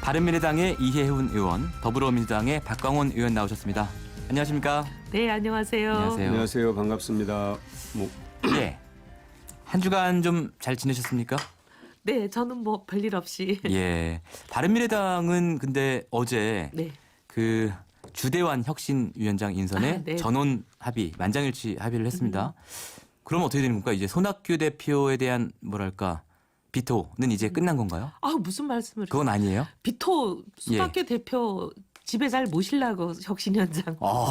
바른미래당의 이혜훈 의원, 더불어민주당의 박광원 의원 나오셨습니다. 안녕하십니까? 네, 안녕하세요. 안녕하세요. 안녕하세요. 반갑습니다. 예. 한 주간 좀 잘 지내셨습니까? 네, 저는 뭐 별일 없이. 예. 바른미래당은 근데 어제 네. 그 주대환 혁신위원장 인선에 네. 전원 합의, 만장일치 합의를 했습니다. 그럼 어떻게 되는 겁니까? 이제 손학규 대표에 대한 뭐랄까 비토는 이제 끝난 건가요? 아, 무슨 말씀을? 그건 아니에요? 비토 손학규 대표 집에 잘 모시려고 혁신위원장. 아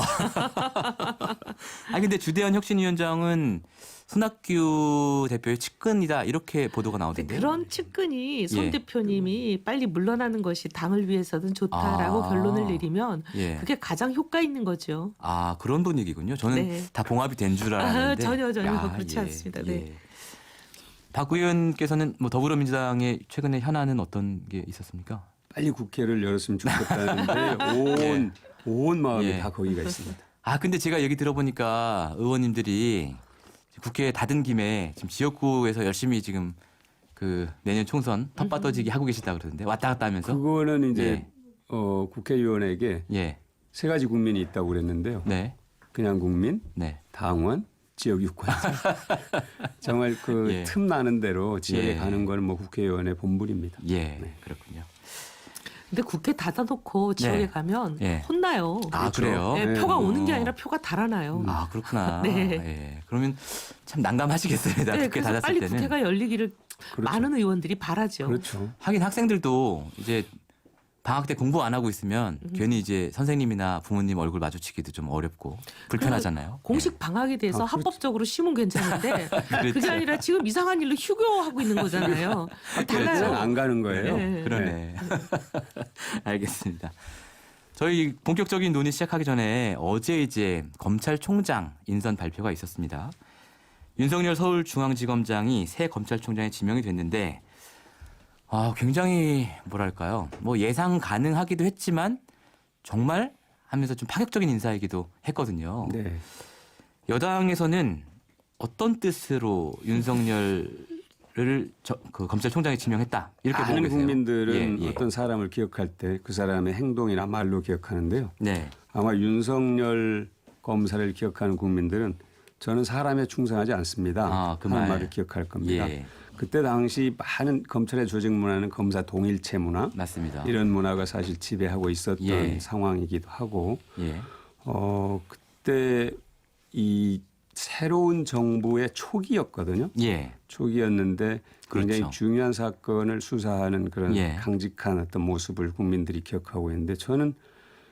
근데 주대환 혁신위원장은 손학규 대표의 측근이다 이렇게 보도가 나오던데요. 그런 측근이 손 예. 대표님이 빨리 물러나는 것이 당을 위해서든 좋다라고 아. 결론을 내리면 예. 그게 가장 효과 있는 거죠. 아 그런 분위기군요. 저는 네. 다 봉합이 된 줄 알았는데 전혀 야, 그렇지 않습니다. 네. 박 의원께서는 뭐 더불어민주당의 최근에 현안은 어떤 게 있었습니까? 빨리 국회를 열었으면 좋겠다는데 온 마음이 예. 다 거기가 있습니다. 아 근데 제가 얘기 들어보니까 의원님들이 국회에 닫은 김에 지금 지역구에서 열심히 지금 그 내년 총선 텃밭떠지기 하고 계시다 그러던데 왔다 갔다 하면서 그거는 이제 예. 국회의원에게 예. 세 가지 국민이 있다고 그랬는데요. 네. 그냥 국민, 네. 당원, 지역 유권자. 정말 그 예. 틈 나는 대로 지역에 예. 가는 건 뭐 국회의원의 본분입니다. 예. 그렇군요. 근데 국회 닫아놓고 지역에 네. 가면 예. 혼나요. 아 그래요? 네, 네. 표가 오는 게 아니라 표가 달아나요. 아 그렇구나. 네. 예. 그러면 참 난감하시겠습니다. 네, 국회 그래서 닫았을 빨리 때는. 국회가 열리기를 그렇죠. 많은 의원들이 바라죠. 그렇죠. 하긴 학생들도 이제 방학 때 공부 안 하고 있으면 괜히 이제 선생님이나 부모님 얼굴 마주치기도 좀 어렵고 불편하잖아요. 공식 방학에 대해서 아, 그렇죠. 합법적으로 쉬면 괜찮은데 그렇죠. 그게 아니라 지금 이상한 일로 휴교하고 있는 거잖아요. 달라요. 그래서 안 가는 거예요. 네. 예. 그러네. 알겠습니다. 저희 본격적인 논의 시작하기 전에 어제 이제 검찰총장 인선 발표가 있었습니다. 윤석열 서울중앙지검장이 새 검찰총장에 지명이 됐는데 굉장히 뭐랄까요? 뭐 예상 가능하기도 했지만 정말 하면서 좀 파격적인 인사이기도 했거든요. 네. 여당에서는 어떤 뜻으로 윤석열을 그 검찰총장에 지명했다 이렇게 보고 많은 계세요. 국민들은 예. 어떤 사람을 기억할 때 그 사람의 행동이나 말로 기억하는데요. 네. 아마 윤석열 검사를 기억하는 국민들은 저는 사람에 충성하지 않습니다. 그 하는 말. 말을 기억할 겁니다. 예. 그때 당시 많은 검찰의 조직 문화는 검사 동일체 문화 맞습니다. 이런 문화가 사실 지배하고 있었던 예. 상황이기도 하고 예. 그때 이 새로운 정부의 초기였거든요. 예. 초기였는데 굉장히 그렇죠. 중요한 사건을 수사하는 그런 예. 강직한 어떤 모습을 국민들이 기억하고 있는데 저는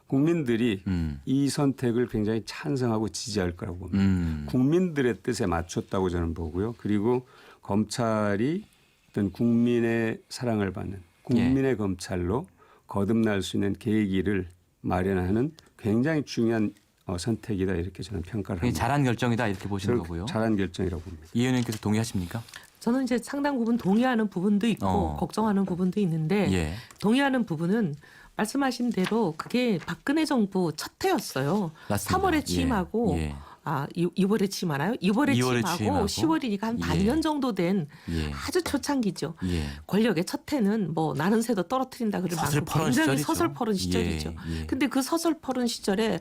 국민들이 음. 이 선택을 굉장히 찬성하고 지지할 거라고 봅니다. 국민들의 뜻에 맞췄다고 저는 보고요. 그리고 검찰이 어떤 국민의 사랑을 받는 국민의 검찰로 거듭날 수 있는 계기를 마련하는 굉장히 중요한 선택이다 이렇게 저는 평가를 굉장히 합니다. 잘한 결정이다 이렇게 보시는 거고요. 잘한 결정이라고 봅니다. 이 의원님께서 동의하십니까? 저는 이제 상당 부분 동의하는 부분도 있고 걱정하는 부분도 있는데 예. 동의하는 부분은 말씀하신 대로 그게 박근혜 정부 첫 해였어요. 맞습니다. 3월에 취임하고 예. 2월에 취임하나요? 2월에 2월에 취임하고 취임하고 10월이니까 한 예. 반년 정도 된 예. 아주 초창기죠. 예. 권력의 첫 해는 뭐 나는 새도 떨어뜨린다 그럴 만큼 서슬퍼런 굉장히 시절이죠. 서슬퍼런 시절이죠. 예, 예. 근데 그 서슬퍼런 시절에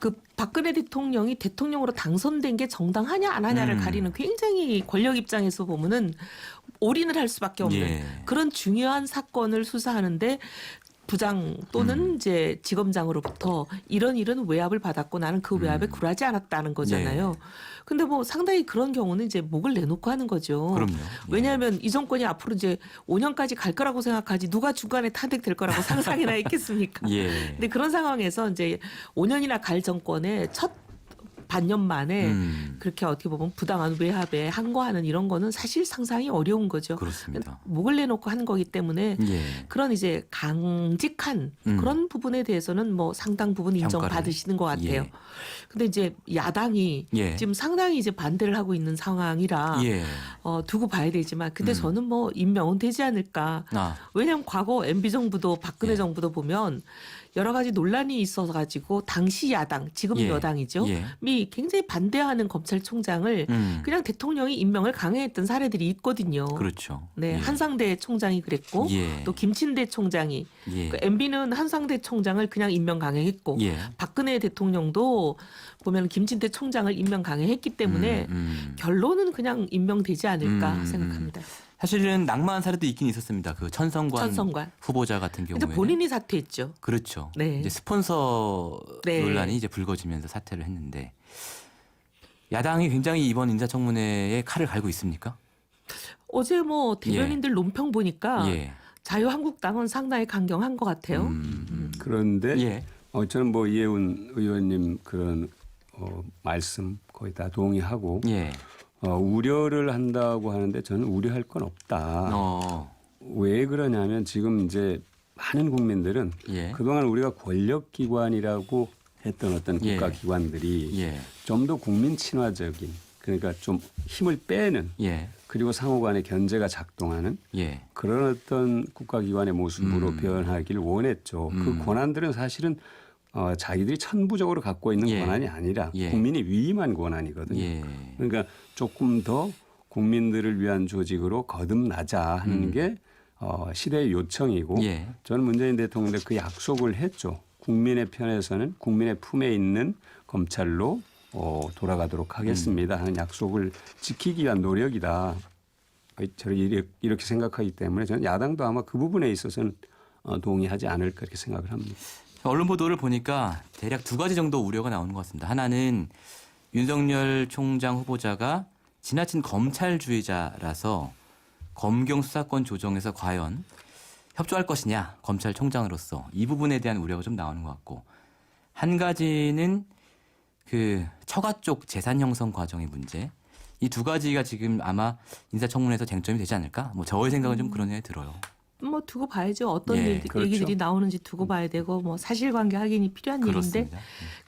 그 박근혜 대통령이 대통령으로 당선된 게 정당하냐 안 하냐를 가리는 굉장히 권력 입장에서 보면은 올인을 할 수밖에 없는 예. 그런 중요한 사건을 수사하는데 부장 또는 이제 지검장으로부터 이런 외압을 받았고 나는 그 외압에 굴하지 않았다는 거잖아요. 근데 뭐 상당히 그런 경우는 이제 목을 내놓고 하는 거죠. 그럼요. 예. 왜냐하면 이 정권이 앞으로 이제 5년까지 갈 거라고 생각하지 누가 중간에 탄핵될 거라고 상상이나 했겠습니까? 예. 근데 그런 상황에서 이제 5년이나 갈 정권의 첫 반년 만에 그렇게 어떻게 보면 부당한 외압에 항거하는 이런 거는 사실 상상이 어려운 거죠. 그렇습니다. 목을 내놓고 하는 거기 때문에 예. 그런 이제 강직한 그런 부분에 대해서는 뭐 상당 부분 인정받으시는 것 같아요. 예. 근데 이제 야당이 예. 지금 상당히 이제 반대를 하고 있는 상황이라 예. 두고 봐야 되지만 근데 저는 뭐 임명은 되지 않을까. 왜냐하면 과거 MB 정부도 박근혜 예. 정부도 보면 여러 가지 논란이 있어서 가지고 당시 야당 지금 예. 여당이죠. 예. 미 국민들이 굉장히 반대하는 검찰총장을 그냥 대통령이 임명을 강행했던 사례들이 있거든요. 그렇죠. 네, 예. 한상대 총장이 그랬고 예. 또 김친대 총장이 예. 그 MB는 한상대 총장을 그냥 임명 강행했고 예. 박근혜 대통령도 보면 김친대 총장을 임명 강행했기 때문에 결론은 그냥 임명되지 않을까 생각합니다. 사실은 낙마한 사례도 있긴 있었습니다. 그 천성관 후보자 같은 이제 경우에는 본인이 사퇴했죠. 그렇죠. 네. 이제 스폰서 네. 논란이 이제 불거지면서 사퇴를 했는데 야당이 굉장히 이번 인사청문회에 칼을 갈고 있습니까? 어제 뭐 대변인들 논평 보니까 예. 자유한국당은 상당히 강경한 것 같아요. 그런데 예. 저는 뭐 이해운 의원님 그런 말씀 거의 다 동의하고 예. 우려를 한다고 하는데 저는 우려할 건 없다. 왜 그러냐면 지금 이제 많은 국민들은 예. 그동안 우리가 권력기관이라고 했던 어떤 예. 국가기관들이 예. 좀 더 국민 친화적인 그러니까 좀 힘을 빼는 예. 그리고 상호간의 견제가 작동하는 예. 그런 어떤 국가기관의 모습으로 변하길 원했죠. 그 권한들은 사실은 자기들이 천부적으로 갖고 있는 예. 권한이 아니라 예. 국민이 위임한 권한이거든요. 예. 그러니까 조금 더 국민들을 위한 조직으로 거듭나자 하는 게 시대의 요청이고 예. 저는 문재인 대통령도 그 약속을 했죠. 국민의 편에서는 국민의 품에 있는 검찰로 돌아가도록 하겠습니다 하는 약속을 지키기 위한 노력이다. 저는 이렇게 생각하기 때문에 저는 야당도 아마 그 부분에 있어서는 동의하지 않을까 이렇게 생각을 합니다. 언론 보도를 보니까 대략 두 가지 정도 우려가 나오는 것 같습니다. 하나는 윤석열 총장 후보자가 지나친 검찰주의자라서 검경 수사권 조정에서 과연 협조할 것이냐 검찰총장으로서 이 부분에 대한 우려가 좀 나오는 것 같고 한 가지는 그 처가 쪽 재산 형성 과정의 문제 이 두 가지가 지금 아마 인사청문회에서 쟁점이 되지 않을까? 뭐 저의 생각은 좀 그런 생각이 들어요. 뭐 두고 봐야죠. 어떤 예. 그렇죠. 얘기들이 나오는지 두고 봐야 되고 뭐 사실관계 확인이 필요한 그렇습니다. 일인데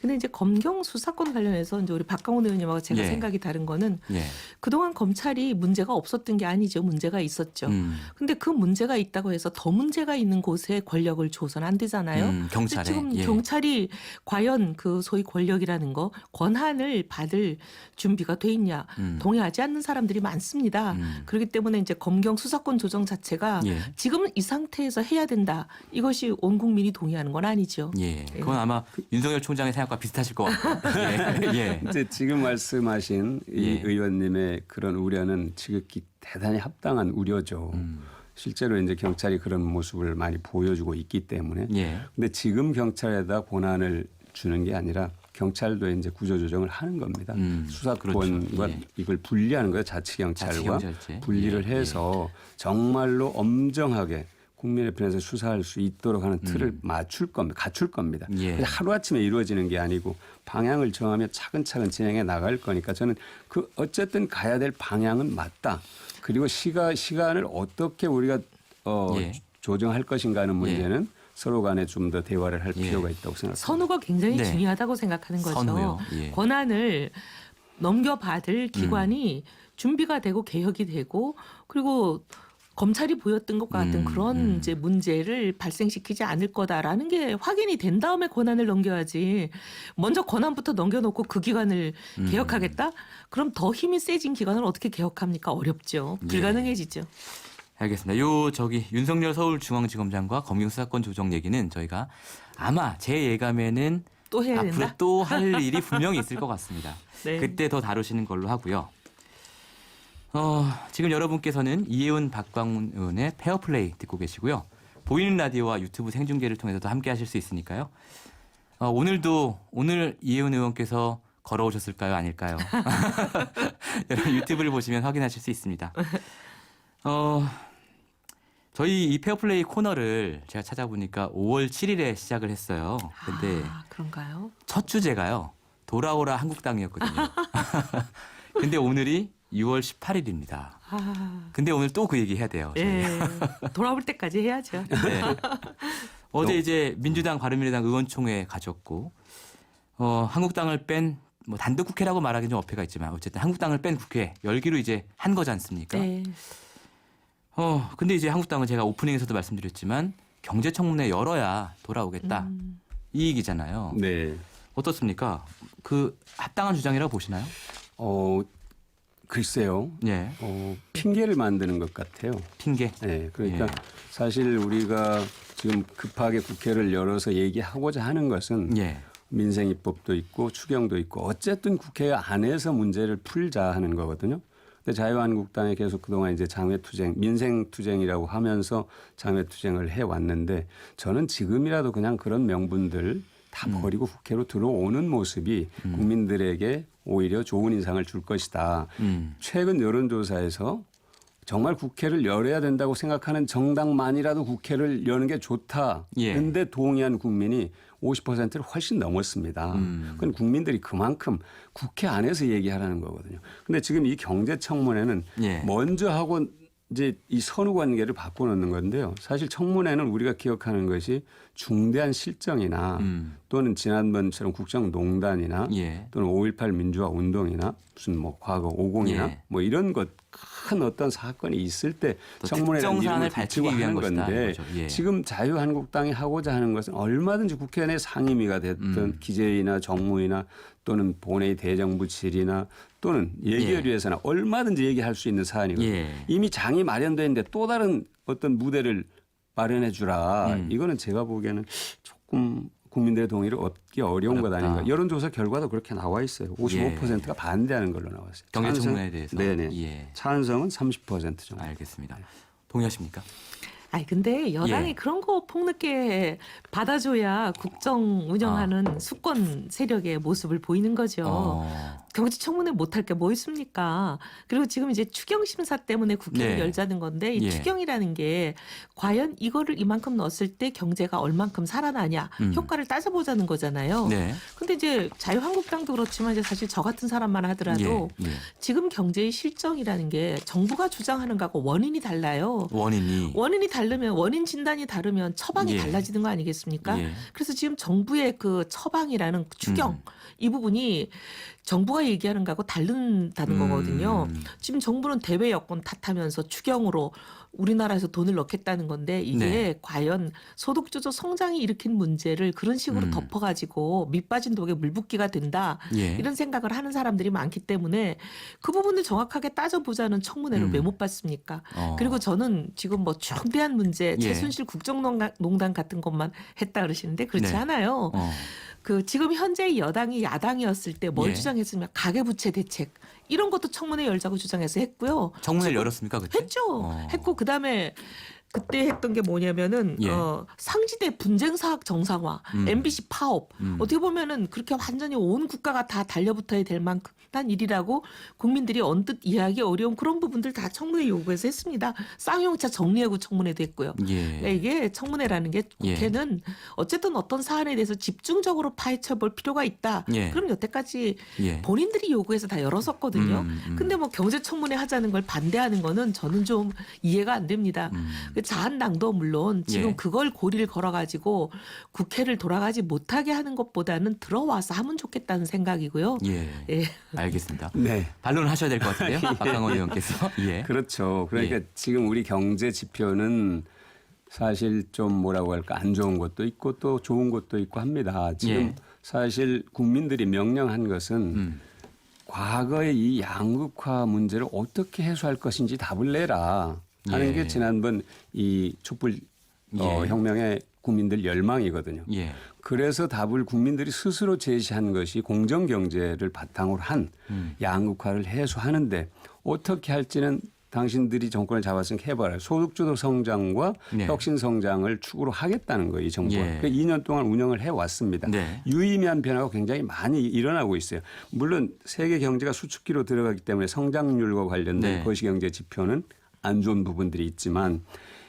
근데 이제 검경 수사권 관련해서 이제 우리 박강원 의원님하고 제가 예. 생각이 다른 거는 예. 그동안 검찰이 문제가 없었던 게 아니죠. 문제가 있었죠. 근데 그 문제가 있다고 해서 더 문제가 있는 곳에 권력을 줘서는 안 되잖아요. 경찰에. 지금 예. 경찰이 과연 그 소위 권력이라는 거 권한을 받을 준비가 돼 있냐 동의하지 않는 사람들이 많습니다. 그렇기 때문에 이제 검경 수사권 조정 자체가 예. 지금 이 상태에서 해야 된다. 이것이 온 국민이 동의하는 건 아니죠. 예. 그건 아마 윤석열 총장의 생각과 비슷하실 것 같아요. 예. 예. 이제 지금 말씀하신 이 예. 의원님의 그런 우려는 지극히 대단히 합당한 우려죠. 실제로 이제 경찰이 그런 모습을 많이 보여주고 있기 때문에. 예. 근데 지금 경찰에다 권한을 주는 게 아니라 경찰도 이제 구조조정을 하는 겁니다. 수사권과 그렇죠. 예. 이걸 분리하는 거예요. 자치경찰과 자치경찰제. 분리를 예. 해서 정말로 엄정하게 국민의 편에서 수사할 수 있도록 하는 틀을 맞출 겁니다. 갖출 겁니다. 예. 하루아침에 이루어지는 게 아니고 방향을 정하며 차근차근 진행해 나갈 거니까 저는 그 어쨌든 가야 될 방향은 맞다. 그리고 시간을 어떻게 우리가 예. 조정할 것인가 하는 문제는 서로 간에 좀 더 대화를 할 예. 필요가 있다고 생각합니다. 선우가 굉장히 네. 중요하다고 생각하는 거죠. 선우요? 예. 권한을 넘겨받을 기관이 준비가 되고 개혁이 되고 그리고 검찰이 보였던 것 같은 그런 이제 문제를 발생시키지 않을 거다라는 게 확인이 된 다음에 권한을 넘겨야지. 먼저 권한부터 넘겨놓고 그 기관을 개혁하겠다? 그럼 더 힘이 세진 기관을 어떻게 개혁합니까? 어렵죠. 불가능해지죠. 알겠습니다. 윤석열 서울중앙지검장과 검경수사권 조정 얘기는 저희가 아마 제 예감에는 또 해야 앞으로 된다? 또 할 일이 분명히 있을 것 같습니다. 네. 그때 더 다루시는 걸로 하고요. 지금 여러분께서는 이혜훈 박광훈 의원의 페어플레이 듣고 계시고요. 보이는 라디오와 유튜브 생중계를 통해서도 함께 하실 수 있으니까요. 오늘 이혜훈 의원께서 걸어오셨을까요? 아닐까요? 여러분 유튜브를 보시면 확인하실 수 있습니다. 저희 이 페어플레이 코너를 제가 찾아보니까 5월 7일에 시작을 했어요. 근데 그런가요? 첫 주제가요. 돌아오라 한국당이었거든요. 근데 오늘이 6월 18일입니다. 근데 오늘 또 그 얘기 해야 돼요. 저희. 예. 돌아올 때까지 해야죠. 네. 어제 이제 민주당 바른미래당 의원총회 가졌고 한국당을 뺀 뭐 단독 국회라고 말하기는 좀 어폐가 있지만 어쨌든 한국당을 뺀 국회 열기로 이제 한 거지 않습니까? 네. 근데 이제 한국당은 제가 오프닝에서도 말씀드렸지만 경제청문회 열어야 돌아오겠다. 이 얘기잖아요. 네. 어떻습니까? 그 합당한 주장이라고 보시나요? 글쎄요. 예. 핑계를 만드는 것 같아요. 핑계. 네, 그러니까 예. 사실 우리가 지금 급하게 국회를 열어서 얘기하고자 하는 것은 예. 민생입법도 있고 추경도 있고 어쨌든 국회 안에서 문제를 풀자 하는 거거든요. 근데 자유한국당이 계속 그동안 이제 장외투쟁, 민생투쟁이라고 하면서 장외투쟁을 해왔는데 저는 지금이라도 그냥 그런 명분들 다 버리고 국회로 들어오는 모습이 국민들에게 오히려 좋은 인상을 줄 것이다. 최근 여론조사에서 정말 국회를 열어야 된다고 생각하는 정당만이라도 국회를 여는 게 좋다. 예. 근데 동의한 국민이 50%를 훨씬 넘었습니다. 그건 국민들이 그만큼 국회 안에서 얘기하라는 거거든요. 근데 지금 이 경제청문회는 예. 먼저 하고 이제 이 선후 관계를 바꿔놓는 건데요. 사실 청문회는 우리가 기억하는 것이 중대한 실정이나 또는 지난번처럼 국정농단이나 예. 또는 5.18 민주화 운동이나 무슨 뭐 과거 50이나 예. 뭐 이런 것 큰 어떤 사건이 있을 때 청문회라는 특정 사안을 이름을 밝히기 붙이고 위한 하는 것이다. 건데 이거죠. 예. 지금 자유한국당이 하고자 하는 것은 얼마든지 국회 내 상임위가 됐든 기재위나 정무위나 또는 본회의 대정부 질의나 또는 예결위에서나 얼마든지 얘기할 수 있는 사안이거든요. 예. 이미 장이 마련돼 있는데 또 다른 어떤 무대를 마련해 주라. 이거는 제가 보기에는 조금 국민들의 동의를 얻기 어려운 것 아닌가. 여론조사 결과도 그렇게 나와 있어요. 55%가 반대하는 걸로 나왔어요. 경제청문회에 대해서. 네네. 예. 찬성은 30% 정도. 알겠습니다. 동의하십니까? 아니 근데 여당이 예. 그런 거 폭넓게 받아줘야 국정 운영하는 수권 세력의 모습을 보이는 거죠. 경제청문회 못할 게 뭐 있습니까? 그리고 지금 이제 추경 심사 때문에 국회를 네. 열자는 건데 이 예. 추경이라는 게 과연 이거를 이만큼 넣었을 때 경제가 얼만큼 살아나냐 효과를 따져보자는 거잖아요. 네. 근데 이제 자유한국당도 그렇지만 이제 사실 저 같은 사람만 하더라도 예. 예. 지금 경제의 실정이라는 게 정부가 주장하는 거하고 원인이 달라요. 원인이 다르면 원인 진단이 다르면 처방이 예. 달라지는 거 아니겠습니까? 예. 그래서 지금 정부의 그 처방이라는 추경 이 부분이 정부가 얘기하는 거하고 다른다는 거거든요. 지금 정부는 대외 여건 탓하면서 추경으로 우리나라에서 돈을 넣겠다는 건데 이게 네. 과연 소득주도 성장이 일으킨 문제를 그런 식으로 덮어가지고 밑 빠진 독에 물 붓기가 된다. 예. 이런 생각을 하는 사람들이 많기 때문에 그 부분을 정확하게 따져보자는 청문회를 왜 못 받습니까? 그리고 저는 지금 뭐 중대한 문제 예. 최순실 국정농단 같은 것만 했다 그러시는데 그렇지 네. 않아요. 그 지금 현재 여당이 야당이었을 때 뭘 예. 주장했으면 가계부채 대책 이런 것도 청문회 열자고 주장해서 했고요. 청문회를 열었습니까 그때? 했죠. 했고 그다음에 그때 했던 게 뭐냐면은 예. 상지대 분쟁 사학 정상화, MBC 파업 어떻게 보면은 그렇게 완전히 온 국가가 다 달려붙어야 될 만큼 한 일이라고 국민들이 언뜻 이해하기 어려운 그런 부분들 다 청문회 요구해서 했습니다. 쌍용차 정리하고 청문회도 했고요. 예. 그러니까 이게 청문회라는 게 국회는 어쨌든 어떤 사안에 대해서 집중적으로 파헤쳐 볼 필요가 있다. 예. 그럼 여태까지 예. 본인들이 요구해서 다 열었었거든요. 근데 뭐 경제청문회 하자는 걸 반대하는 거는 저는 좀 이해가 안 됩니다. 자한당도 물론 지금 예. 그걸 고리를 걸어가지고 국회를 돌아가지 못하게 하는 것보다는 들어와서 하면 좋겠다는 생각이고요. 예. 예. 알겠습니다. 네. 반론하셔야 될 것 같은데요. 박강원 의원께서. 예. 그렇죠. 그러니까 예. 지금 우리 경제 지표는 사실 좀 뭐라고 할까 안 좋은 것도 있고 또 좋은 것도 있고 합니다. 지금 예. 사실 국민들이 명령한 것은 과거의 이 양극화 문제를 어떻게 해소할 것인지 답을 내라 하는 예. 게 지난번 이 촛불 예. 혁명의 국민들 열망이거든요. 예. 그래서 답을 국민들이 스스로 제시한 것이 공정경제를 바탕으로 한 양극화를 해소하는데 어떻게 할지는 당신들이 정권을 잡았으니까 해봐라. 소득주도 성장과 네. 혁신 성장을 축으로 하겠다는 거예요. 이 정부가. 예. 그 2년 동안 운영을 해왔습니다. 네. 유의미한 변화가 굉장히 많이 일어나고 있어요. 물론 세계 경제가 수축기로 들어가기 때문에 성장률과 관련된 네. 거시경제 지표는 안 좋은 부분들이 있지만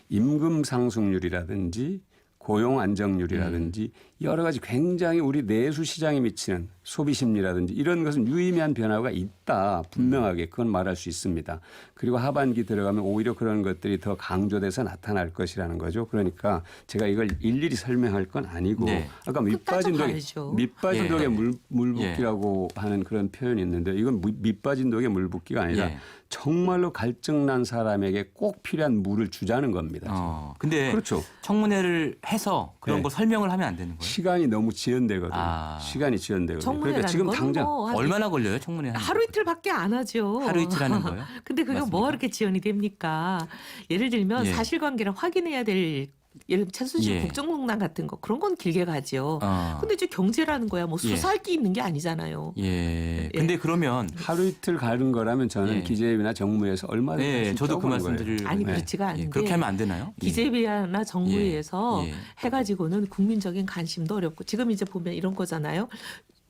임금 상승률이라든지 고용 안정률이라든지 여러 가지 굉장히 우리 내수 시장에 미치는 소비 심리라든지 이런 것은 유의미한 변화가 있다. 분명하게 그건 말할 수 있습니다. 그리고 하반기 들어가면 오히려 그런 것들이 더 강조돼서 나타날 것이라는 거죠. 그러니까 제가 이걸 일일이 설명할 건 아니고 네. 아까 밑빠진 독에 따져봐야죠. 밑빠진 예. 독에 물붓기라고 하는 그런 표현이 있는데 이건 밑빠진 독에 물붓기가 아니라 예. 정말로 갈증난 사람에게 꼭 필요한 물을 주자는 겁니다. 근데 그렇죠. 청문회를 해서 그런 네. 걸 설명을 하면 안 되는 거예요? 시간이 너무 지연되거든요. 아. 시간이 지연되거든요. 청문회라는 그러니까 지금 건 당장 뭐 한 얼마나 걸려요, 청문회 하는 하루 이틀밖에 안 하죠. 하루 이틀 하는 거예요? 근데 그게 맞습니까? 뭐 이렇게 지연이 됩니까? 예를 들면 예. 사실관계를 확인해야 될 예를 들면 최순실 예. 국정농단 같은 거 그런 건 길게 가죠. 근데 이제 경제라는 거야 뭐 예. 수사할 게 있는 게 아니잖아요. 예. 근데 그러면 하루 이틀 가는 거라면 저는 예. 기재위나 정무에서 얼마든지 할수 예, 저도 있다고 그 보는 말씀 거예요. 드리려고 아니 했는데. 그렇지가 않은 예, 게 그렇게 하면 안 되나요? 예. 기재위나 정부에서 예. 해가지고는 국민적인 관심도 어렵고 지금 이제 보면 이런 거잖아요.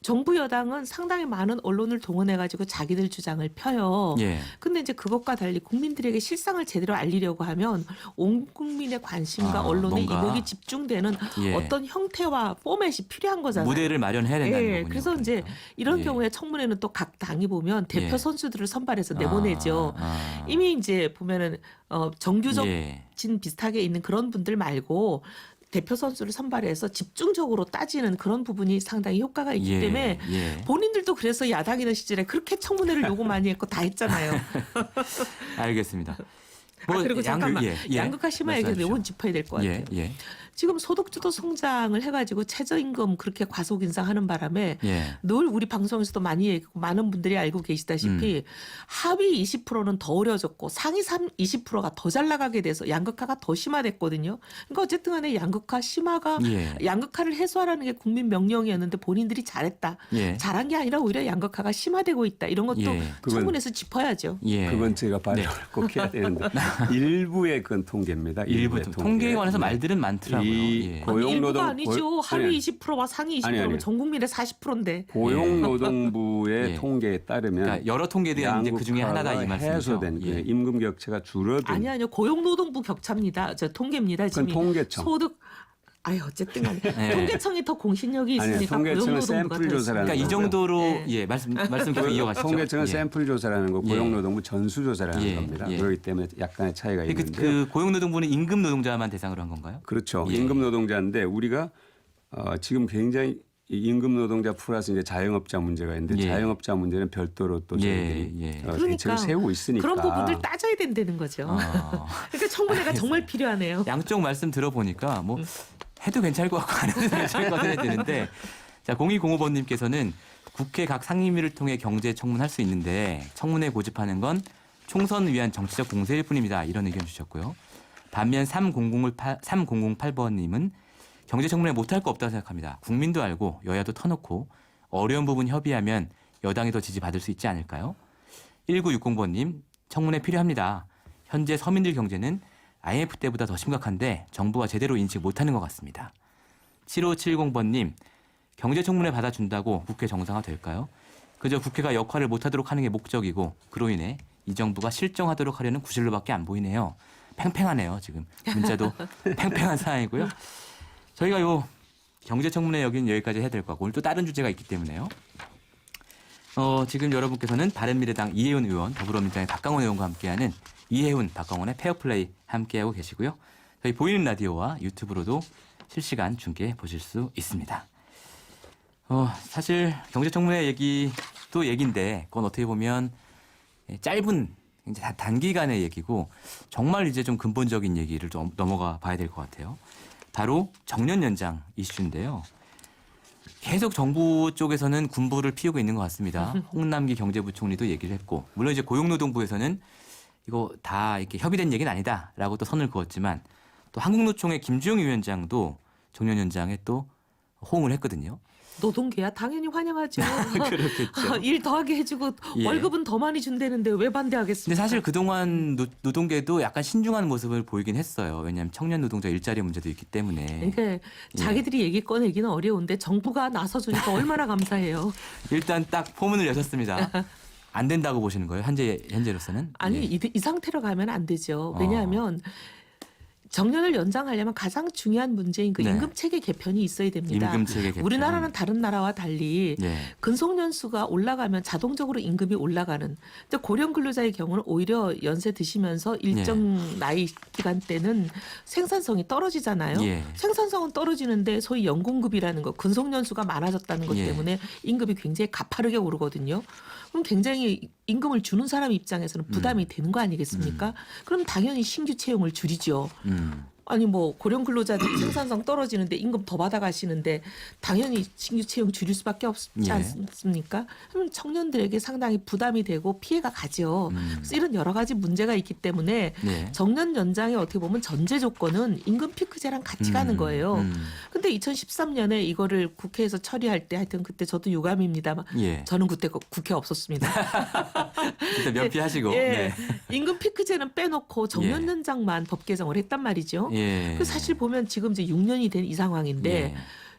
정부 여당은 상당히 많은 언론을 동원해가지고 자기들 주장을 펴요. 예. 근데 이제 그것과 달리 국민들에게 실상을 제대로 알리려고 하면 온 국민의 관심과 언론의 뭔가. 이목이 집중되는 예. 어떤 형태와 포맷이 필요한 거잖아요. 무대를 마련해야 된다는 예, 거군요. 그래서 이제 그러니까. 이런 예. 경우에 청문회는 또 각 당이 보면 대표 예. 선수들을 선발해서 내보내죠. 아. 이미 이제 보면은 정규적 예. 진 비슷하게 있는 그런 분들 말고 대표 선수를 선발해서 집중적으로 따지는 그런 부분이 상당히 효과가 있기 예. 때문에 예. 본인들도 그래서 야당이던 시절에 그렇게 청문회를 요구 많이 했고 다 했잖아요. 알겠습니다. 그리고 잠깐만 예. 양극화 심화 얘기는 말씀하십시오. 이건 짚어야 될 것 같아요. 예. 예. 지금 소득주도 성장을 해가지고 최저임금 그렇게 과속 인상하는 바람에 예. 늘 우리 방송에서도 많이 얘기하고 많은 분들이 알고 계시다시피 하위 20%는 더 어려졌고 상위 20%가 더 잘 나가게 돼서 양극화가 더 심화됐거든요. 그러니까 어쨌든 간에 양극화 심화가 예. 양극화를 해소하라는 게 국민 명령이었는데 본인들이 잘했다. 예. 잘한 게 아니라 오히려 양극화가 심화되고 있다. 이런 것도 예. 청문회에서 짚어야죠. 예. 그건 제가 발언을 꼭 해야 되는데 일부의 그건 통계입니다. 일부 일부의 통계에 관해서 네. 말들은 많더라고요. 이 예. 고용- 아니, 일부가 고용노동- 아니죠. 하위 아니, 20%와 상위 20%면 아니. 전 국민의 40%인데. 고용노동부의 예. 통계에 따르면 그러니까 여러 통계들이 있는데 그 중에 하나가 이 말씀이죠. 해소된 예. 임금 격차가 줄어든 아니요. 고용노동부 격차입니다. 저 통계입니다. 그건 지금 통계청. 소득 어쨌든 간에 네. 통계청이 더 공신력이 아니요, 있으니까 통계청은 고용노동부가 샘플 더 조사라는 그러니까 이 있습니다. 정도로 네. 예 말씀 계속 이어가시죠. 통계청은 예. 샘플 조사라는 거, 예. 고용노동부 전수 조사라는 예. 겁니다. 예. 그렇기 때문에 약간의 차이가 그, 있는데 그 고용노동부는 임금 노동자만 대상으로 한 건가요? 그렇죠. 예. 임금 노동자인데 우리가 지금 굉장히 이 임금 노동자 플러스 이제 자영업자 문제가 있는데 예. 자영업자 문제는 별도로 또 예, 저희들이 예. 대책을 그러니까 세우고 있으니까 그런 부분들 따져야 된다는 거죠. 그러니까 청문회가 정말 필요하네요. 양쪽 말씀 들어보니까 뭐 해도 괜찮을 것 같고 안 해도 괜찮을 것 같은 드는데 자 0205번님께서는 국회 각 상임위를 통해 경제 청문할 수 있는데 청문회 고집하는 건 총선 위한 정치적 공세일 뿐입니다. 이런 의견 주셨고요. 반면 3008번님은 경제 청문회 못할 거 없다고 생각합니다. 국민도 알고 여야도 터놓고 어려운 부분 협의하면 여당이 더 지지받을 수 있지 않을까요? 1960번님 청문회 필요합니다. 현재 서민들 경제는 IMF 때보다 더 심각한데 정부가 제대로 인식 못하는 것 같습니다. 7570번님 경제청문회 받아준다고 국회 정상화 될까요? 그저 국회가 역할을 못하도록 하는 게 목적이고 그로 인해 이 정부가 실정하도록 하려는 구실로밖에 안 보이네요. 팽팽하네요. 지금 문자도 팽팽한 상황이고요. 저희가 요 경제청문회 여기는 여기까지 해야 될 것 같고 오늘 또 다른 주제가 있기 때문에요. 지금 여러분께서는 바른미래당 이혜훈 의원, 더불어민주당의 박강원 의원과 함께하는 이혜훈, 박강원의 페어플레이 함께하고 계시고요. 저희 보이는 라디오와 유튜브로도 실시간 중계 보실 수 있습니다. 사실 경제청문회 얘기도 얘기인데 그건 어떻게 보면 짧은 이제 단기간의 얘기고 정말 이제 좀 근본적인 얘기를 좀 넘어가 봐야 될 것 같아요. 바로 정년 연장 이슈인데요. 계속 정부 쪽에서는 군부를 피우고 있는 것 같습니다. 홍남기 경제부총리도 얘기를 했고 물론 이제 고용노동부에서는 이거 다 이렇게 협의된 얘기는 아니다라고 또 선을 그었지만 또 한국노총의 김주영 위원장도 정년 연장에 또 호응을 했거든요. 노동계야 당연히 환영하죠. 그렇겠죠. 일 더하게 해주고 예. 월급은 더 많이 준다는데 왜 반대하겠습니까? 근데 사실 그동안 노동계도 약간 신중한 모습을 보이긴 했어요. 왜냐하면 청년 노동자 일자리 문제도 있기 때문에. 그러니까 자기들이 얘기 꺼내기는 어려운데 정부가 나서주니까 얼마나 감사해요. 일단 딱 포문을 여셨습니다. 안 된다고 보시는 거예요? 현재로서는? 아니 예. 이 상태로 가면 안 되죠. 왜냐하면 정년을 연장하려면 가장 중요한 문제인 그 네. 임금 체계 개편이 있어야 됩니다. 임금 체계 개편. 우리나라는 다른 나라와 달리 예. 근속 연수가 올라가면 자동적으로 임금이 올라가는. 근데 고령 근로자의 경우는 오히려 연세 드시면서 일정 나이 기간 때는 생산성이 떨어지잖아요. 예. 생산성은 떨어지는데 소위 연공급이라는 거, 근속 연수가 많아졌다는 것 예. 때문에 임금이 굉장히 가파르게 오르거든요. 그럼 굉장히 임금을 주는 사람 입장에서는 부담이 되는 거 아니겠습니까? 그럼 당연히 신규 채용을 줄이죠. 아니 뭐 고령 근로자들이 생산성 떨어지는데 임금 더 받아가시는데 당연히 신규 채용 줄일 수밖에 없지 예. 않습니까? 그럼 청년들에게 상당히 부담이 되고 피해가 가죠. 그래서 이런 여러 가지 문제가 있기 때문에 네. 정년 연장의 어떻게 보면 전제 조건은 임금 피크제랑 같이 가는 거예요. 근데 2013년에 이거를 국회에서 처리할 때 하여튼 그때 저도 유감입니다만 예. 저는 그때 국회 없었습니다. 일단 면피하시고. 예. 네. 임금 피크제는 빼놓고 정년 연장만 법 개정을 했단 말이죠. 예. 그 사실 보면 지금 이제 6년이 된 이 상황인데 예.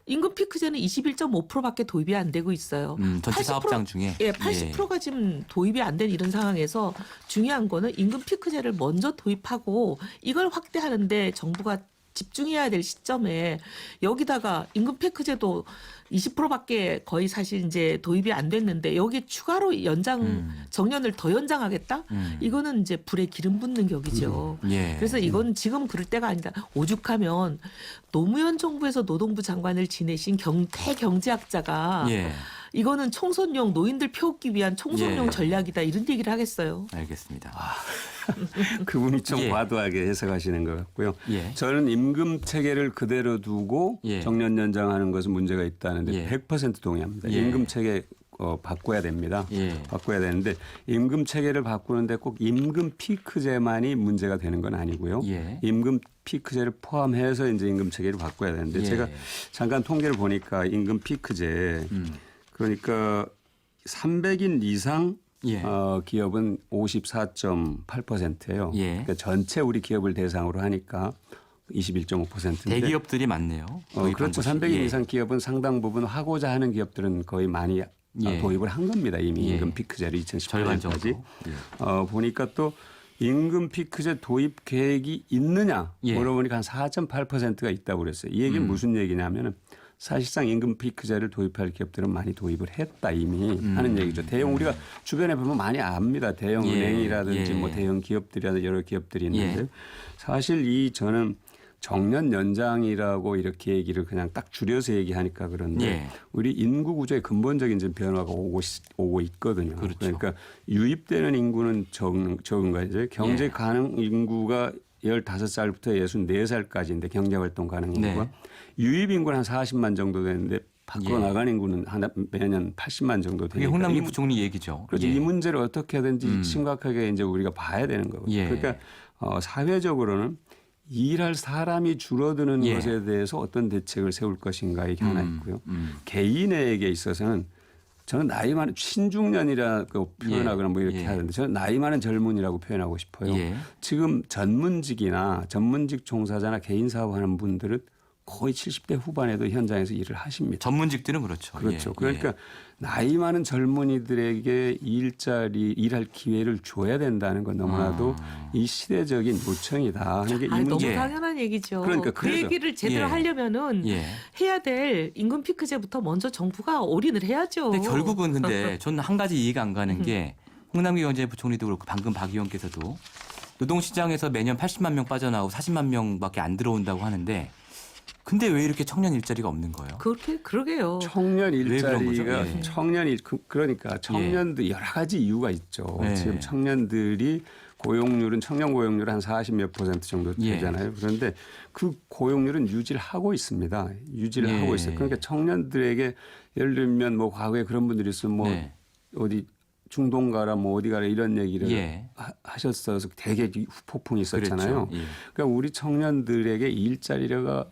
임금 피크제는 21.5%밖에 도입이 안 되고 있어요. 전체 80% 사업장 중에. 예, 80%가 지금 도입이 안 된 이런 상황에서 중요한 거는 임금 피크제를 먼저 도입하고 이걸 확대하는데 정부가 집중해야 될 시점에 여기다가 임금 피크제도 20%밖에 거의 사실 이제 도입이 안 됐는데 여기에 추가로 연장 정년을 더 연장하겠다? 이거는 이제 불에 기름 붓는 격이죠. 예. 그래서 이건 지금 그럴 때가 아니다. 오죽하면 노무현 정부에서 노동부 장관을 지내신 대경제학자가 예. 이거는 총선용 노인들 펴기 위한 총선용 예. 전략이다 이런 얘기를 하겠어요. 알겠습니다. 그분이 좀 예. 과도하게 해석하시는 것 같고요. 예. 저는 임금 체계를 그대로 두고 예. 정년 연장하는 것은 문제가 있다는데 예. 100% 동의합니다. 예. 임금 체계 바꿔야 됩니다. 예. 바꿔야 되는데 임금 체계를 바꾸는데 꼭 임금 피크제만이 문제가 되는 건 아니고요. 예. 임금 피크제를 포함해서 이제 임금 체계를 바꿔야 되는데 예. 제가 잠깐 통계를 보니까 임금 피크제 그러니까 300인 이상 예. 기업은 54.8%예요. 예. 그러니까 전체 우리 기업을 대상으로 하니까 21.5%인데 대기업들이 많네요. 그렇죠. 300인 이상 기업은 상당 부분 하고자 하는 기업들은 거의 많이 예. 도입을 한 겁니다. 이미 예. 임금 피크제를 절반 정도. 2018년까지. 예. 보니까 또 임금 피크제 도입 계획이 있느냐 예. 물어보니까 한 4.8%가 있다고 그랬어요. 이 얘기는 무슨 얘기냐면은 사실상 임금 피크제를 도입할 기업들은 많이 도입을 했다 이미 하는 얘기죠. 대형 우리가 주변에 보면 많이 압니다. 대형 예. 은행이라든지 예. 뭐 대형 기업들이라든지 여러 기업들이 있는데 예. 사실 저는 정년 연장이라고 이렇게 얘기를 그냥 딱 줄여서 얘기하니까 그런데 예. 우리 인구 구조의 근본적인 좀 변화가 오고 있거든요. 그렇죠. 그러니까 유입되는 인구는 적은 거죠. 경제 예. 가능 인구가 15살부터 64살까지인데 경제활동 가능 인구가 네. 유입 인구는 한 40만 정도 되는데 밖으로 예. 나가는 인구는 매년 80만 정도 그게 되니까 홍남기 이- 부총리 얘기죠. 그렇죠. 예. 이 문제를 어떻게든지 심각하게 이제 우리가 봐야 되는 거거든요. 예. 그러니까 사회적으로는 일할 사람이 줄어드는 예. 것에 대해서 어떤 대책을 세울 것인가 이게 하나 있고요. 개인에게 있어서는 저는 나이 많은 신중년이라고 표현하거나 뭐 이렇게 예. 하는데 저는 나이 많은 젊은이라고 표현하고 싶어요. 예. 지금 전문직이나 전문직 종사자나 개인 사업하는 분들은 거의 70대 후반에도 현장에서 일을 하십니다. 전문직들은 그렇죠. 그렇죠. 예. 그러니까 나이 많은 젊은이들에게 일할 기회를 줘야 된다는 건 너무나도 이 시대적인 요청이다 하는 게 이 너무 문제. 당연한 얘기죠. 그러니까 그 그래서- 얘기를 제대로 예. 하려면은 예. 해야 될 임금 피크제부터 먼저 정부가 올인을 해야죠. 근데 결국은 근데 저는 한 가지 이해가 안 가는 게 홍남기 경제부총리도 그렇고 방금 박 의원께서도 노동시장에서 매년 80만 명 빠져나오고 40만 명밖에 안 들어온다고 하는데 근데 왜 이렇게 청년 일자리가 없는 거예요? 그러게요. 청년 왜 그런 거죠? 일자리가 예. 그러니까 청년들 여러 가지 이유가 있죠. 예. 지금 청년들이 청년 고용률은 한 40몇 % 정도 예. 되잖아요. 그런데 그 고용률은 유지를 하고 있습니다. 유지를 예. 하고 있어요. 그러니까 청년들에게 예를 들면 뭐 과거에 그런 분들이 있으면 뭐 네. 어디 중동 가라 뭐 어디 가라 이런 얘기를 예. 하셨어서 되게 폭풍이 있었잖아요. 그랬죠. 예. 그러니까 우리 청년들에게 일자리가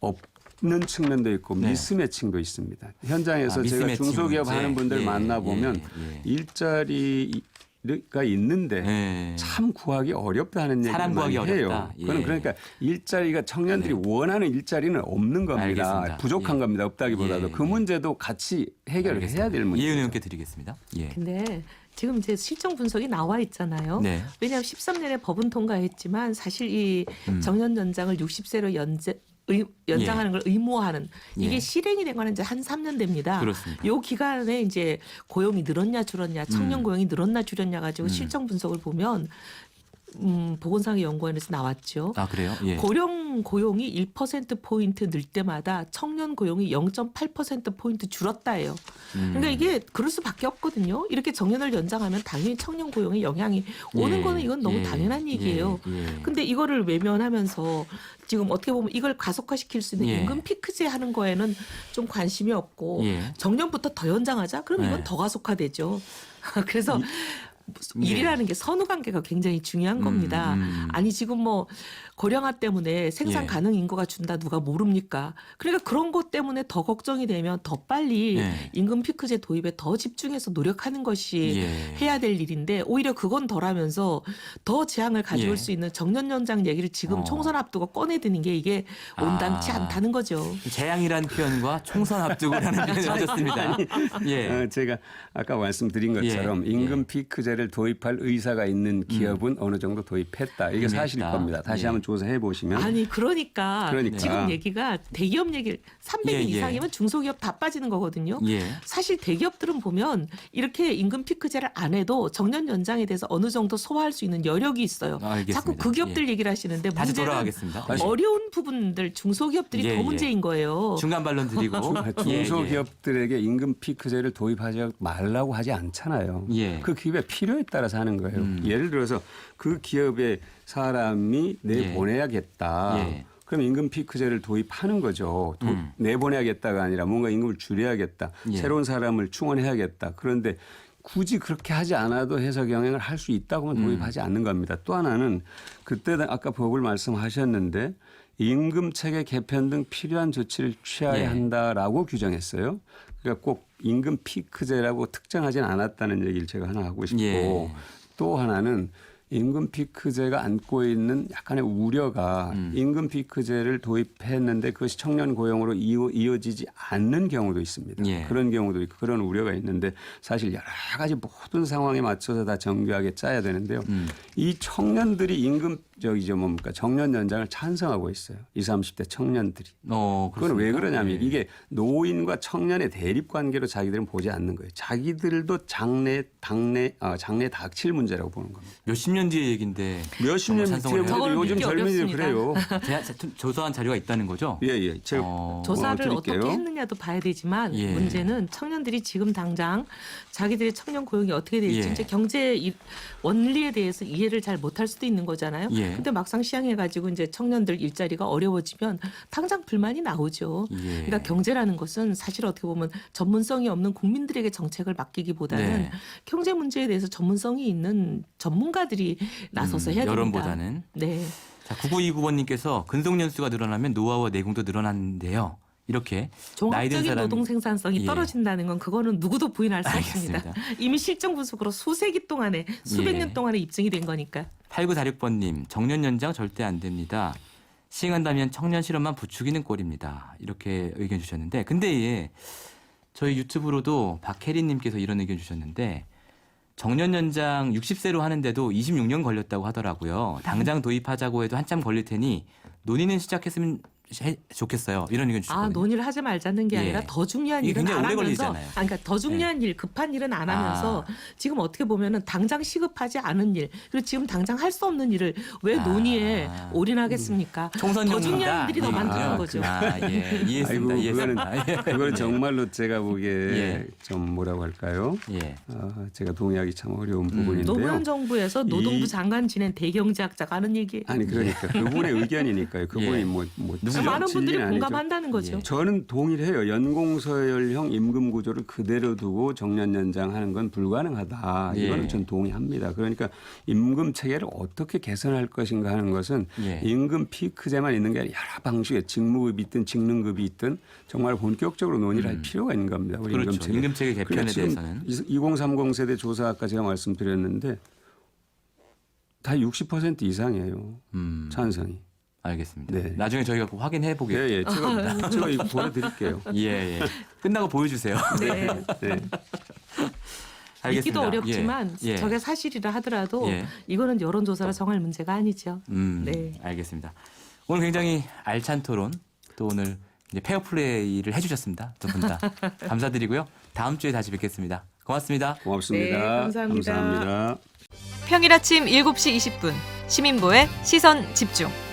없는 측면도 있고 네. 미스매칭도 있습니다. 현장에서 제가 미스매칭 중소기업 문제. 하는 분들 예, 만나보면 예. 일자리가 있는데 예. 참 구하기 어렵다는 얘기를 사람 많이 구하기 해요. 어렵다. 그건 예. 그러니까 일자리가 청년들이 원하는 일자리는 없는 겁니다. 알겠습니다. 부족한 예. 겁니다. 없다기보다도 예, 그 예. 문제도 같이 해결을 알겠습니다. 해야 될 문제죠. 이해은 의원께 드리겠습니다. 예. 근데 지금 이제 실정 분석이 나와 있잖아요. 네. 왜냐하면 13년에 법은 통과했지만 사실 이 정년 연장을 60세로 연장하는 걸 의무화하는 이게 예. 실행이 된 거는 이제 한 3년 됩니다. 그렇습니다. 요 기간에 이제 고용이 늘었냐 줄었냐, 청년 고용이 늘었냐 줄었냐 가지고 실정 분석을 보면 보건상의 연구원에서 나왔죠. 아 그래요? 예. 고령 고용이 1%포인트 늘 때마다 청년 고용이 0.8%포인트 줄었다예요. 그러니까 이게 그럴 수밖에 없거든요. 이렇게 정년을 연장하면 당연히 청년 고용에 영향이 오는 예. 거는 이건 너무 예. 당연한 얘기예요. 예. 근데 이거를 외면하면서 지금 어떻게 보면 이걸 가속화시킬 수 있는 예. 임금 피크제 하는 거에는 좀 관심이 없고 예. 정년부터 더 연장하자? 그럼 이건 예. 더 가속화되죠. 그래서 일이라는 게 선후 관계가 굉장히 중요한 겁니다. 아니 지금 뭐 고령화 때문에 생산 예. 가능 인구가 준다 누가 모릅니까? 그러니까 그런 것 때문에 더 걱정이 되면 더 빨리 예. 임금 피크제 도입에 더 집중해서 노력하는 것이 예. 해야 될 일인데 오히려 그건 덜하면서 더 재앙을 가져올 예. 수 있는 정년 연장 얘기를 지금 총선 앞두고 꺼내드는 게 이게 온당치 아. 않다는 거죠. 재앙이란 표현과 총선 앞두고라는 표현을 하셨습니다. 예. 제가 아까 말씀드린 것처럼 예. 임금 예. 피크제를 도입할 의사가 있는 기업은 어느 정도 도입했다. 이게 이미 사실일 했다. 겁니다. 다시 예. 한번 조사해 보시면 아니 그러니까 지금 얘기가 대기업 얘기를 300인 예, 예. 이상이면 중소기업 다 빠지는 거거든요. 예. 사실 대기업들은 보면 이렇게 임금 피크제를 안 해도 정년 연장에 대해서 어느 정도 소화할 수 있는 여력이 있어요. 알겠습니다. 자꾸 그 기업들 얘기를 하시는데 다시 문제는 돌아가겠습니다. 어려운 부분들 중소기업들이 예, 더 예. 문제인 거예요. 중간 반론 드리고 중소기업들에게 임금 피크제를 도입하지 말라고 하지 않잖아요. 예. 그 기업의 필요에 따라서 하는 거예요. 예를 들어서 그 기업의 사람이 내보내야겠다. 예. 그럼 임금 피크제를 도입하는 거죠. 내보내야겠다가 아니라 뭔가 임금을 줄여야겠다. 예. 새로운 사람을 충원해야겠다. 그런데 굳이 그렇게 하지 않아도 회사 경영을 할 수 있다고 하면 도입하지 않는 겁니다. 또 하나는 그때 아까 법을 말씀하셨는데 임금 체계 개편 등 필요한 조치를 취해야 예. 한다라고 규정했어요. 그러니까 꼭 임금 피크제라고 특정하진 않았다는 얘기를 제가 하나 하고 싶고 예. 또 하나는 임금 피크제가 안고 있는 약간의 우려가 임금 피크제를 도입했는데 그것이 청년 고용으로 이어지지 않는 경우도 있습니다. 예. 그런 경우도 있고 그런 우려가 있는데 사실 여러 가지 모든 상황에 맞춰서 다 정교하게 짜야 되는데요. 이 청년들이 임금 뭡니까 정년 연장을 찬성하고 있어요. 20, 30대 청년들이. 그건 왜 그러냐면 이게 노인과 청년의 대립 관계로 자기들은 보지 않는 거예요. 자기들도 장래 닥칠 문제라고 보는 겁니다. 몇십 년 뒤의 얘기인데 몇십 년 찬성을 뒤에 해요? 요즘 믿기 젊은이들 그래요. 조사한 자료가 있다는 거죠? 예. 제가 조사를 드릴게요. 어떻게 했느냐도 봐야 되지만 예. 문제는 청년들이 지금 당장 자기들의 청년 고용이 어떻게 될지 예. 이제 경제 원리에 대해서 이해를 잘 못할 수도 있는 거잖아요. 예. 근데 막상 시행해가지고 이제 청년들 일자리가 어려워지면 당장 불만이 나오죠. 예. 그러니까 경제라는 것은 사실 어떻게 보면 전문성이 없는 국민들에게 정책을 맡기기보다는 네. 경제 문제에 대해서 전문성이 있는 전문가들이 나서서 해야 됩니다. 여론보다는. 네. 자, 9929번님께서 근속연수가 늘어나면 노하우와 내공도 늘어나는데요. 이렇게 나이 든 종합적인 사람이 노동 생산성이 예. 떨어진다는 건 그거는 누구도 부인할 수 알겠습니다. 없습니다. 이미 실정 분석으로 수세기 동안에 수백 예. 년 동안에 입증이 된 거니까. 8946번님 정년 연장 절대 안 됩니다. 시행한다면 청년 실업만 부추기는 꼴입니다. 이렇게 의견 주셨는데 근데 저희 유튜브로도 박혜린님께서 이런 의견 주셨는데 정년 연장 60세로 하는데도 26년 걸렸다고 하더라고요. 당장 도입하자고 해도 한참 걸릴 테니 논의는 시작했으면 좋겠어요. 이런 의견 주셨거든요. 논의를 하지 말자는 게 예. 아니라 더 중요한 이게 일은 굉장히 안 오래 하면서 걸리잖아요. 그러니까 더 중요한 일, 급한 일은 안 하면서 지금 어떻게 보면은 당장 시급하지 않은 일, 그리고 지금 당장 할 수 없는 일을 왜 논의에 올인하겠습니까? 총선용이다. 더 중요한 일이 더 예. 많다는 거죠. 이해했습니다. 이해했습니다. 그거는 정말로 제가 보기에 예. 좀 뭐라고 할까요? 예. 제가 동의하기 참 어려운 부분인데요. 노무현 정부에서 노동부 장관 지낸 대경제학자가 하는 얘기. 아니 그러니까 그분의 의견이니까요. 그분이 예. 뭐 누구죠? 많은 분들이 진리는 아니죠. 공감한다는 거죠. 저는 동의를 해요. 연공서열형 임금 구조를 그대로 두고 정년 연장하는 건 불가능하다. 예. 이거는 전 동의합니다. 그러니까 임금 체계를 어떻게 개선할 것인가 하는 것은 예. 임금 피크제만 있는 게 아니라 여러 방식의 직무급이 있든 직능급이 있든 정말 본격적으로 논의를 할 필요가 있는 겁니다. 우리 그렇죠. 임금 체계. 임금체계 개편에 지금 대해서는 2030 세대 조사 아까 제가 말씀드렸는데 다 60% 이상이에요. 찬성이. 알겠습니다. 네. 나중에 저희가 확인해 보겠습니다. 제가 이거 보여드릴게요. 예. 끝나고 보여주세요. 네. 네. 알겠습니다. 믿기도 어렵지만 예. 저게 사실이라 하더라도 예. 이거는 여론조사로 정할 문제가 아니죠. 네. 알겠습니다. 오늘 굉장히 알찬 토론 또 오늘 이제 페어플레이를 해주셨습니다. 두 분 다 감사드리고요. 다음 주에 다시 뵙겠습니다. 고맙습니다. 고맙습니다. 네, 감사합니다. 감사합니다. 평일 아침 7시 20분 시민보의 시선 집중.